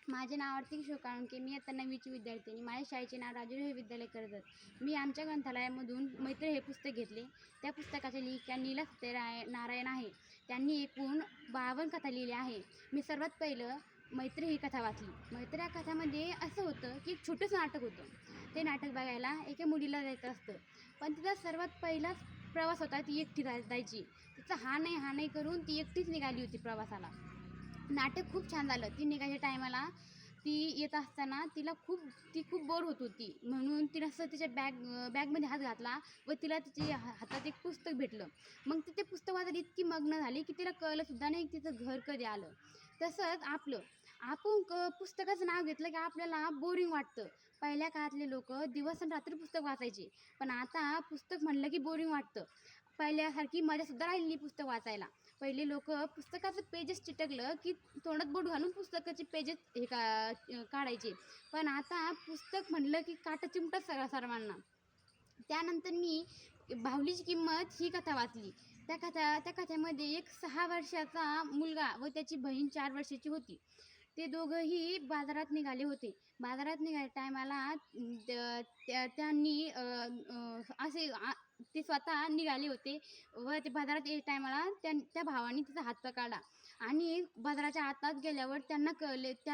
माझे नाव आरती किशोर काळुंके. मी इयत्ता 9वीची विद्यार्थिनी. माझ्या शाळेचे नाव राजोरी विद्यालय कर्जत. मी आमच्या ग्रंथालयामधून मैत्री हे पुस्तक घेतले. त्या पुस्तकाचे लेखिका नीला सत्यनारायण आहे. त्यांनी एकूण 52 कथा लिहिल्या आहे. मी सर्वात पहिलं मैत्री ही कथा वाचली. मैत्री या कथामध्ये असं होतं की एक छोटंसं नाटक होतं. ते नाटक बघायला एका मुलीला जायचं असतं, पण तिचा सर्वात पहिलाच प्रवास होता. ती एकटी जायची. तिचा हा नाही करून ती एकटीच निघाली होती प्रवासाला. नाटक खूप छान झालं. ती निघायच्या टायमाला ती येत असताना ती खूप बोर होत होती, म्हणून तिनं असं तिच्या बॅगमध्ये हात घातला व तिला तिच्या हातात एक पुस्तक भेटलं. मग ती ते पुस्तक वाचायला इतकी मग्न झाली की तिला कळलंसुद्धा नाही की तिचं घर कधी आलं. तसंच आपण पुस्तकाचं नाव घेतलं की आपल्याला बोरिंग वाटतं. पहिल्या काळातले लोक दिवस आणि रात्री पुस्तक वाचायचे, पण आता पुस्तक म्हणलं की बोरिंग वाटतं. पहिल्यासारखी मजासुद्धा राहिली नाही पुस्तक वाचायला. पहिले लोक पुस्तकाचं पेजेस चिटकलं की तोंडात बोट घालून पुस्तकाचे पेजेस काढायचे, पण आता पुस्तक म्हणलं की काटा चिमटच सगळा सर्वांना. त्यानंतर मी बाहुलीची किंमत ही कथा वाचली. त्या कथेमध्ये एक 6 वर्षाचा मुलगा व त्याची बहीण 4 वर्षाची होती. ते दोघंही बाजारात निघाले होते. बाजारात निघाल्या टायमाला त्यांनी ते स्वतः निघाले होते व ते बाजारात यायच्या टायमाला त्या भावाने तिचा हात पकडला आणि बाजाराच्या आतात गेल्यावर त्याला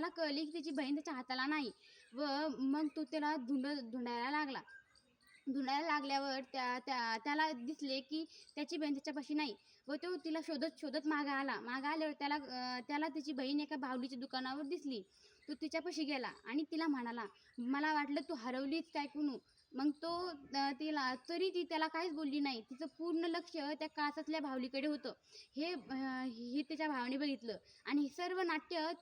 कळले की त्याची बहीण त्याच्या हाताला नाही व मग तो त्याला धुंडायला लागल्यावर त्याला दिसले की त्याची बहीण त्याच्यापाशी नाही व तो तिला शोधत मागं आल्यावर त्याला त्याची बहीण एका बाहुलीच्या दुकानावर दिसली. तो तिच्यापाशी गेला आणि तिला म्हणाला, मला वाटलं तू हरवलीच काय कुणू. मग ती त्याला काहीच बोलली नाही. तिचं पूर्ण लक्ष त्या काचातल्या बाहुलीकडे होतं. हे त्याच्या भावाने बघितलं आणि सर्व नाट्य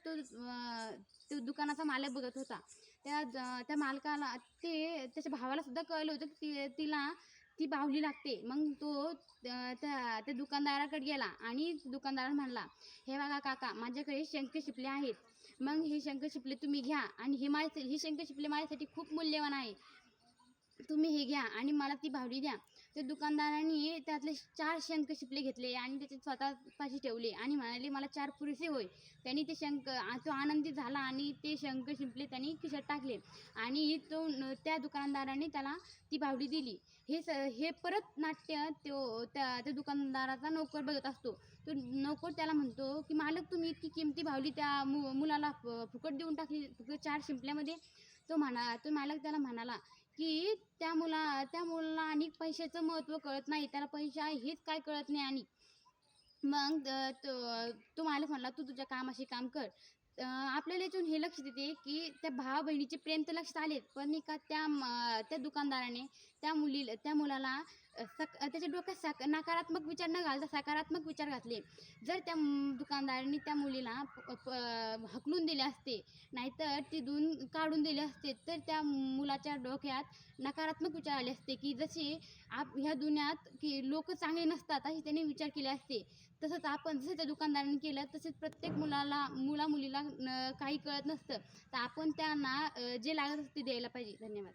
तो दुकानाचा मालक बघत होता. त्या मालकाला त्याच्या भावाला सुद्धा कळलं होतं की तिला ती बाहुली लागते. मग तो त्या दुकानदाराकडे गेला आणि दुकानदार म्हणला, हे बघा काका, माझ्याकडे शंख शिंपले आहेत. मग हे शंख शिंपले तुम्ही घ्या आणि हे शंख शिंपले माझ्यासाठी खूप मूल्यवान आहे. तुम्ही हे घ्या आणि मला ती बाहुली द्या. त्या दुकानदाराने त्यातले 4 शंख शिंपले घेतले आणि त्याचे स्वतःपाशी ठेवले आणि म्हणाले, मला 4 पुरेसे होय. त्यांनी तो आनंदित झाला आणि ते शंख शिंपले त्यांनी खिशात टाकले आणि त्या दुकानदाराने त्याला ती बाहुली दिली. हे परत नाट्य त्या दुकानदाराचा नोकर बघत असतो. तो नोकर त्याला म्हणतो की मालक, तुम्ही इतकी किमती बाहुली त्या मुलाला फुकट देऊन टाकली, फक्त 4 शिंपल्यामध्ये. तो मालक त्याला म्हणाला की त्या मुलाला आणि पैशाचं महत्त्व कळत नाही, त्याला पैसा हेच काय कळत नाही. आणि मग तो मालक म्हणला, तू तुझ्या कामाशी काम कर. आपल्याला यातून हे लक्षात येते की त्या भावा बहिणीचे प्रेम तर लक्षात आलेच, पण एका त्या दुकानदाराने त्या मुलाला त्याच्या डोक्यात नकारात्मक विचार न घालता सकारात्मक विचार घातले. जर त्या दुकानदारांनी त्या मुलीला हकलून दिले असते, नाहीतर तिथून काढून दिले असते, तर त्या मुलाच्या डोक्यात नकारात्मक विचार आले असते की जसे ह्या दुनियात की लोक चांगले नसतात असे त्यांनी विचार केले असते. जसं त्या दुकानदारांनी केलं, तसेच प्रत्येक मुलीला काही कळत नसतं, तर आपण त्यांना जे लागत असते ते द्यायला पाहिजे. धन्यवाद.